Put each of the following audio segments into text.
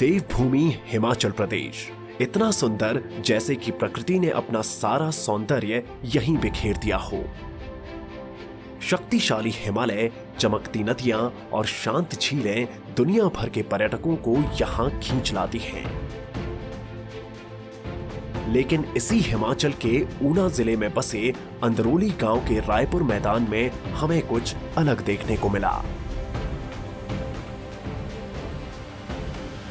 देवभूमि हिमाचल प्रदेश इतना सुंदर जैसे कि प्रकृति ने अपना सारा सौंदर्य यहीं बिखेर दिया हो। शक्तिशाली हिमालय, चमकती नदियां और शांत झीलें दुनिया भर के पर्यटकों को यहां खींच लाती हैं। लेकिन इसी हिमाचल के ऊना जिले में बसे अंदरोली गांव के रायपुर मैदान में हमें कुछ अलग देखने को मिला।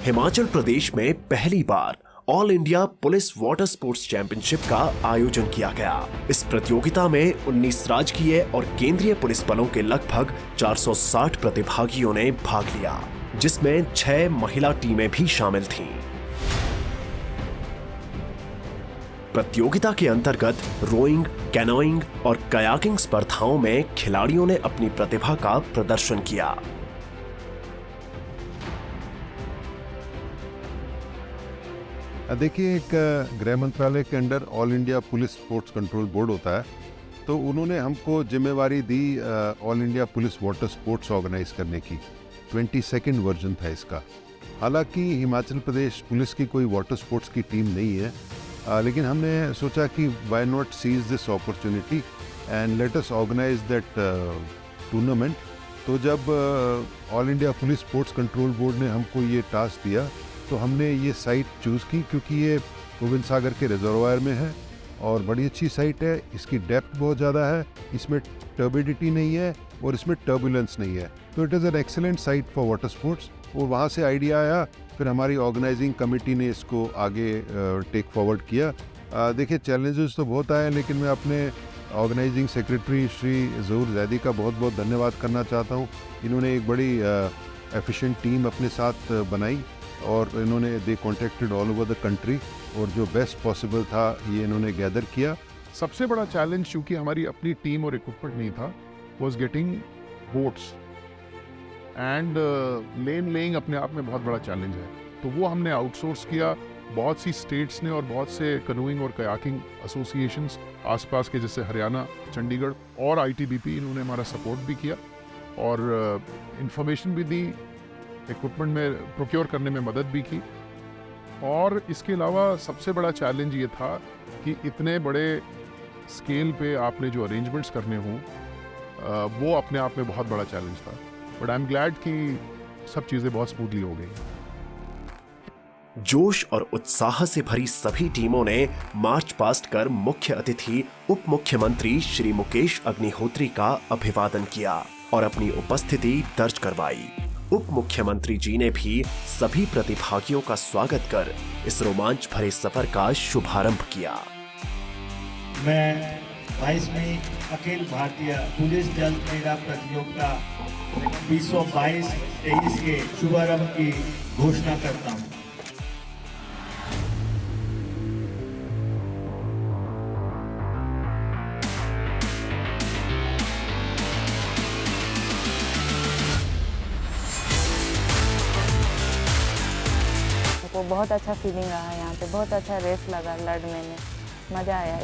हिमाचल प्रदेश में पहली बार all India police water sports championship का आयोजन किया गया। इस प्रतियोगिता में 19 राजकीय और केंद्रीय पुलिस बलों के लगभग 460 प्रतिभागियों ने भाग लिया, जिसमें 6 महिला टीमें भी शामिल थीं। प्रतियोगिता के अंतर्गत रोइंग, कैनोइंग और कयाकिंग स्पर्धाओं में खिलाड़ियों ने अपनी प्रतिभा का प्रदर्शन किया। देखिए, एक गृह मंत्रालय के under all India police sports control board होता है, तो उन्होंने हमको जिम्मेवारी दी all India police water sports organise करने की। 22nd वर्जन था इसका। हालांकि हिमाचल प्रदेश पुलिस की कोई वाटर स्पोर्ट्स की टीम नहीं है, लेकिन हमने सोचा कि why not seize this opportunity and let us organise that tournament. तो जब all India police sports control board ने हमको ये टास्क दिया, तो हमने ये साइट चूज़ की क्योंकि ये गोविंद सागर के रिजर्वायर में है और बड़ी अच्छी साइट है। इसकी डेप्थ बहुत ज़्यादा है, इसमें टर्बिडिटी नहीं है और इसमें टर्बुलेंस नहीं है, तो it is an excellent site for water sports. और वहाँ से आइडिया आया, फिर हमारी ऑर्गेनाइजिंग कमेटी ने इसको आगे टेक फॉरवर्ड किया। देखिए, चैलेंजेस तो बहुत आए, लेकिन मैं अपने ऑर्गेनाइजिंग सेक्रेटरी श्री ज़हूर जैदी का बहुत बहुत धन्यवाद करना चाहता हूँ। इन्होंने एक बड़ी एफिशिएंट टीम अपने साथ बनाई और इन्होंने they contacted all over the country और जो बेस्ट पॉसिबल था ये इन्होंने गैदर किया। सबसे बड़ा चैलेंज, चूंकि हमारी अपनी टीम और इक्विपमेंट नहीं था, was getting boats and lane laying अपने आप में बहुत बड़ा चैलेंज है, तो वो हमने आउटसोर्स किया। बहुत सी स्टेट्स ने और बहुत से कनूइंग और कयाकिंग एसोसिएशंस आसपास के, जैसे हरियाणा, चंडीगढ़ और ITBP, इन्होंने हमारा सपोर्ट भी किया और इंफॉर्मेशन भी दी, इक्विपमेंट में प्रोक्योर करने में मदद भी की। और इसके अलावा सबसे बड़ा चैलेंज ये था कि इतने बड़े स्केल पे आपने जो अरेंजमेंट्स करने हों, वो अपने आप में बहुत बड़ा चैलेंज था। बट आई एम ग्लैड कि सब चीज़ें बहुत स्मूथली हो गई। जोश और उत्साह से भरी सभी टीमों ने मार्च पास्ट कर मुख्य अतिथि उप मुख्यमंत्री श्री मुकेश अग्निहोत्री का अभिवादन किया और अपनी उपस्थिति दर्ज करवाई। उप मुख्यमंत्री जी ने भी सभी प्रतिभागियों का स्वागत कर इस रोमांच भरे सफर का शुभारंभ किया। मैं 22वीं अखिल भारतीय पुलिस जल क्रीड़ा प्रतियोगिता 2022-23 के शुभारंभ की घोषणा करता हूँ। बहुत अच्छा फीलिंग रहा यहाँ पे, बहुत अच्छा रेस लगा, लड़ने में मज़ा आया।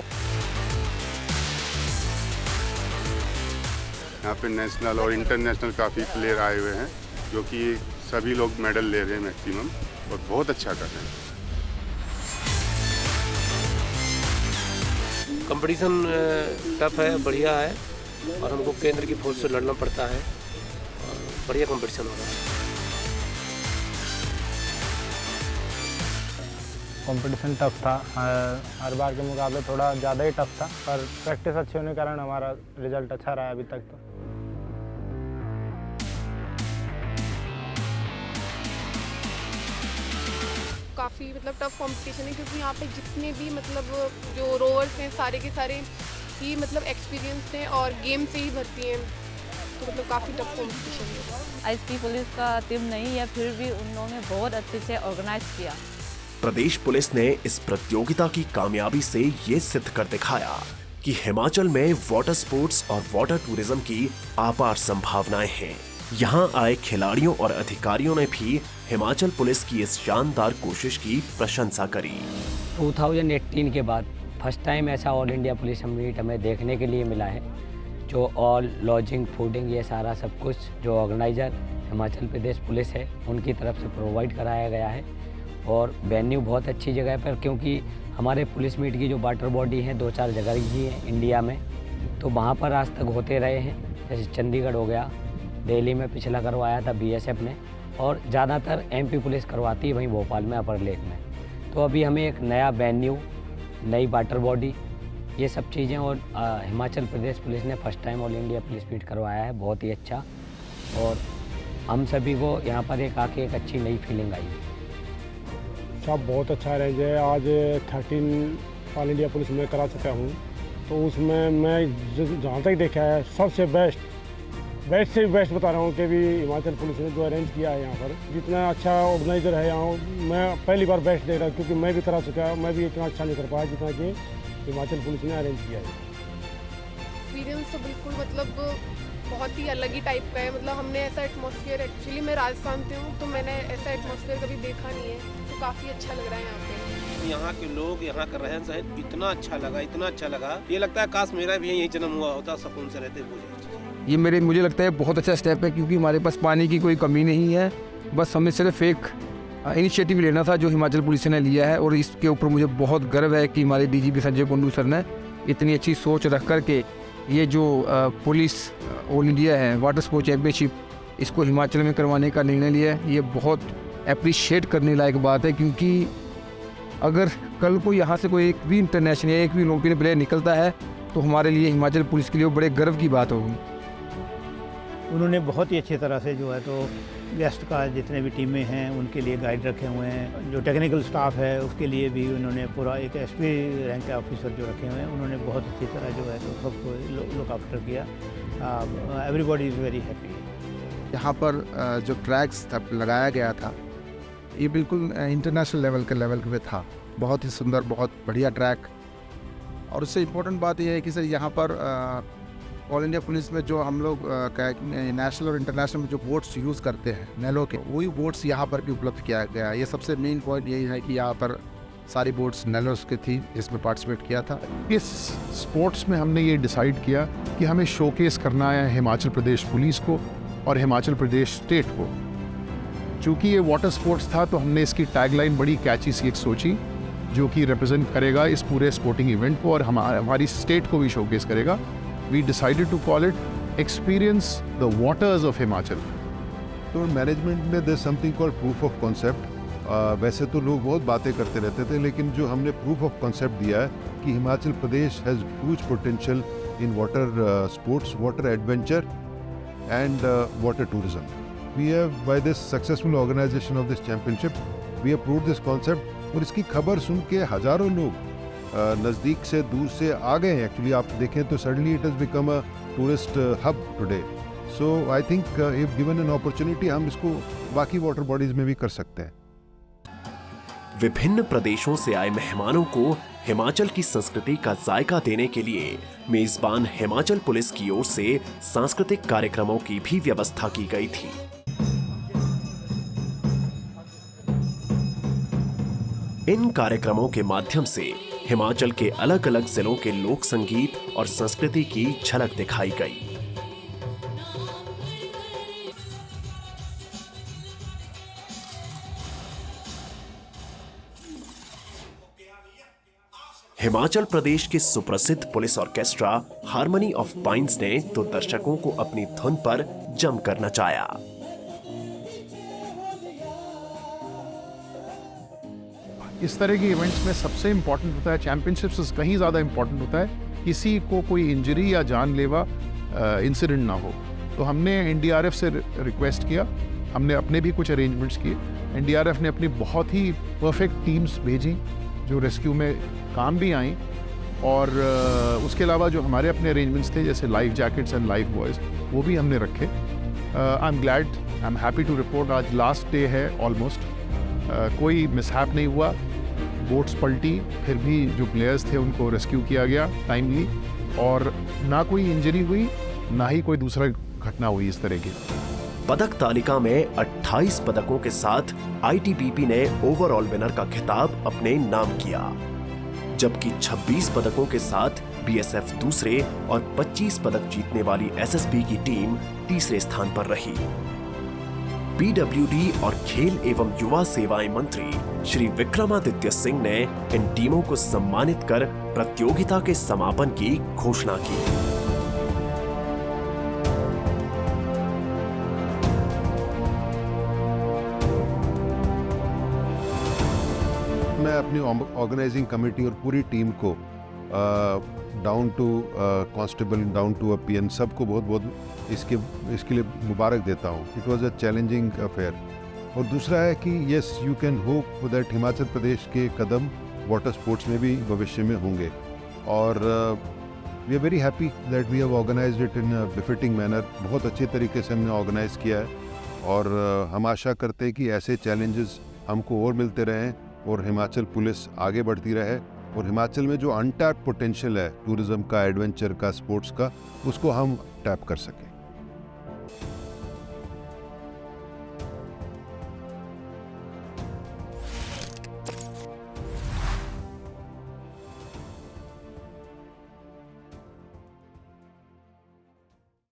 यहाँ पे नेशनल और इंटरनेशनल काफ़ी प्लेयर आए हुए हैं, जो कि सभी लोग मेडल ले रहे हैं मैक्सिमम, और बहुत अच्छा कर रहे हैं। कंपटीशन टफ है, बढ़िया है और हमको केंद्र की फोर्स से लड़ना पड़ता है और बढ़िया कंपटीशन हो रहा है। कंपटीशन टफ था, हर बार के मुकाबले थोड़ा ज़्यादा ही टफ था, पर प्रैक्टिस अच्छी होने के कारण हमारा रिजल्ट अच्छा रहा अभी तक। तो काफ़ी टफ कंपटीशन है, क्योंकि यहाँ पे जितने भी जो रोवर्स हैं सारे के सारे ही एक्सपीरियंस हैं और गेम से ही भर्ती हैं, तो काफ़ी टफ कंपटीशन है। ISP पुलिस का टीम नहीं है, फिर भी उन्होंने बहुत अच्छे से ऑर्गेनाइज किया। प्रदेश पुलिस ने इस प्रतियोगिता की कामयाबी से ये सिद्ध कर दिखाया कि हिमाचल में वाटर स्पोर्ट्स और वाटर टूरिज्म की अपार संभावनाएं हैं। यहाँ आए खिलाड़ियों और अधिकारियों ने भी हिमाचल पुलिस की इस शानदार कोशिश की प्रशंसा करी। 2018 के बाद फर्स्ट टाइम ऐसा ऑल इंडिया पुलिस मीट हमें देखने के लिए मिला है, जो ऑल लॉजिंग, फूडिंग, ये सारा सब कुछ जो ऑर्गेनाइजर हिमाचल प्रदेश पुलिस है उनकी तरफ से प्रोवाइड कराया गया है। और वेन्यू बहुत अच्छी जगह पर, क्योंकि हमारे पुलिस मीट की जो वाटर बॉडी हैं 2-4 जगह ही हैं इंडिया में, तो वहाँ पर आज तक होते रहे हैं। जैसे चंडीगढ़ हो गया, दिल्ली में पिछला करवाया था BSF ने, और ज़्यादातर MP पुलिस करवाती है वहीं भोपाल में अपर लेक में। तो अभी हमें एक नया वेन्यू, नई वाटर बॉडी, ये सब चीज़ें, और हिमाचल प्रदेश पुलिस ने first time all India police meet करवाया है, बहुत ही अच्छा। और हम सभी को यहाँ पर एक आके एक अच्छी नई फीलिंग आई है। सब बहुत अच्छा अरेंज है। आज 13 ऑल इंडिया पुलिस में करा चुका हूँ, तो उसमें मैं जहाँ तक देखा है सबसे बेस्ट से भी बेस्ट बता रहा हूँ कि भी हिमाचल पुलिस ने जो अरेंज किया है यहाँ पर, जितना अच्छा ऑर्गेनाइजर है यहाँ, मैं पहली बार बेस्ट देख रहा हूँ, क्योंकि मैं भी करा चुका हूँ, मैं भी इतना अच्छा नहीं कर पाया जितना कि हिमाचल पुलिस ने अरेंज किया है। एक्सपीरियंस तो बिल्कुल मतलब बहुत ही अलग ही टाइप का है। मतलब हमने ऐसा एटमॉस्फेयर, एक्चुअली मैं राजस्थान से हूँ तो मैंने ऐसा एटमॉस्फेयर कभी देखा नहीं है, तो काफ़ी अच्छा लग रहा है यहाँ पे। यहाँ के लोग, यहाँ का रहन सहन इतना अच्छा लगा, ये लगता है काश मेरा भी यहीं जन्म हुआ होता, सुकून से रहते। ये मुझे लगता है बहुत अच्छा स्टेप है, क्योंकि हमारे पास पानी की कोई कमी नहीं है। बस हमें सिर्फ एक इनिशिएटिव लेना था जो हिमाचल पुलिस ने लिया है, और इसके ऊपर मुझे बहुत गर्व है कि हमारे DGP संजय कुंडू सर ने इतनी अच्छी सोच रख कर के ये जो पुलिस ऑल इंडिया है वाटर स्पोर्ट्स चैम्पियनशिप, इसको हिमाचल में करवाने का निर्णय लिया है। ये बहुत अप्रिशिएट करने लायक बात है, क्योंकि अगर कल को यहाँ से कोई एक भी इंटरनेशनल या एक भी ओलंपियन प्लेयर निकलता है तो हमारे लिए, हिमाचल पुलिस के लिए बड़े गर्व की बात होगी। उन्होंने बहुत ही अच्छी तरह से जो है तो गेस्ट का जितने भी टीमें हैं उनके लिए गाइड रखे हुए हैं। जो टेक्निकल स्टाफ है उसके लिए भी उन्होंने पूरा एक SP रैंक के ऑफिसर जो रखे हुए हैं, उन्होंने बहुत अच्छी तरह जो है तो सबको लुक आफ्टर किया। Everybody is very happy. यहाँ पर जो ट्रैक्स लगाया गया था ये बिल्कुल इंटरनेशनल लेवल पे था। बहुत ही सुंदर, बहुत बढ़िया ट्रैक। और उससे इम्पोर्टेंट बात यह है कि सर यहाँ पर ऑल इंडिया पुलिस में जो हम लोग नेशनल और इंटरनेशनल में जो बोट्स यूज़ करते हैं नेलो के, वही बोट्स यहाँ पर भी उपलब्ध किया गया। ये सबसे मेन पॉइंट यही है कि यहाँ पर सारी बोट्स नेलोस की थी, इसमें पार्टिसिपेट किया था। इस स्पोर्ट्स में हमने ये डिसाइड किया कि हमें शोकेस करना है हिमाचल प्रदेश पुलिस को और हिमाचल प्रदेश स्टेट को। चूँकि ये वाटर स्पोर्ट्स था तो हमने इसकी टैगलाइन बड़ी कैची सी एक सोची, जो कि रिप्रेजेंट करेगा इस पूरे स्पोर्टिंग इवेंट को और हमारी स्टेट को भी शोकेस करेगा। We decided to call it Experience the Waters of Himachal. तो मैनेजमेंट में there's something called proof of concept. वैसे तो लोग बहुत बातें करते रहते थे, लेकिन जो हमने proof of concept दिया है कि Himachal Pradesh has huge potential in water sports, water adventure and water tourism. We have, by this successful organization of this championship, we have proved this concept. और इसकी खबर सुन के हज़ारों लोग नज़दीक से दूर से आ गए हैं। एक्चुअली आप देखें तो suddenly it has become a tourist hub today. So I think if given an opportunity हम इसको बाकी वाटर बॉडीज में भी कर सकते हैं। विभिन्न प्रदेशों से आए मेहमानों को हिमाचल की संस्कृति का जायका देने के लिए मेजबान हिमाचल पुलिस की ओर से सांस्कृतिक कार्यक्रमों की भी व्यवस्था की गई थी। इन कार्यक्रमों के माध्यम से हिमाचल के अलग अलग जिलों के लोक संगीत और संस्कृति की झलक दिखाई गई। हिमाचल प्रदेश के सुप्रसिद्ध police orchestra harmony of pines ने तो दर्शकों को अपनी धुन पर जमकर नचाया। इस तरह के इवेंट्स में सबसे इम्पोर्टेंट होता है, चैंपियनशिप्स से कहीं ज़्यादा इम्पोर्टेंट होता है किसी को कोई इंजरी या जानलेवा इंसिडेंट ना हो। तो हमने NDRF से रिक्वेस्ट किया, हमने अपने भी कुछ अरेंजमेंट्स किए। NDRF ने अपनी बहुत ही परफेक्ट टीम्स भेजी जो रेस्क्यू में काम भी आई, और उसके अलावा जो हमारे अपने अरेंजमेंट्स थे जैसे life jackets and life buoys, वो भी हमने रखे। I am glad, I am happy to report आज लास्ट डे है ऑलमोस्ट, कोई मिसहैप नहीं हुआ। बोट्स पलटी, फिर भी जो प्लेयर्स थे उनको रेस्क्यू किया गया टाइमली, और ना कोई इंजरी हुई ना ही कोई दूसरा घटना हुई इस तरह की। पदक तालिका में 28 पदकों के साथ ITBP ने ओवरऑल विनर का खिताब अपने नाम किया, जबकि 26 पदकों के साथ BSF दूसरे और 25 पदक जीतने वाली SSB की टीम तीसरे स्थान पर रही। पीडब्ल्यूडी और खेल एवं युवा सेवाएं मंत्री श्री विक्रमादित्य सिंह ने इन टीमों को सम्मानित कर प्रतियोगिता के समापन की घोषणा की। मैं अपनी ऑर्गेनाइजिंग कमेटी और पूरी टीम को down to constable, down to a PN, सबको बहुत बहुत इसके लिए मुबारक देता हूँ। It was a challenging affair. और दूसरा है कि yes, you can hope that Himachal Pradesh के कदम वाटर स्पोर्ट्स में भी भविष्य में होंगे। और we are very happy that we have organised it in a befitting manner. बहुत अच्छे तरीके से हमने ऑर्गेनाइज किया है और हम आशा करते हैं कि ऐसे चैलेंजेस हमको और मिलते रहें और हिमाचल पुलिस आगे बढ़ती रहे और हिमाचल में जो अनटैप्ड पोटेंशियल है टूरिज्म का, एडवेंचर का, स्पोर्ट्स का, उसको हम टैप कर सकें।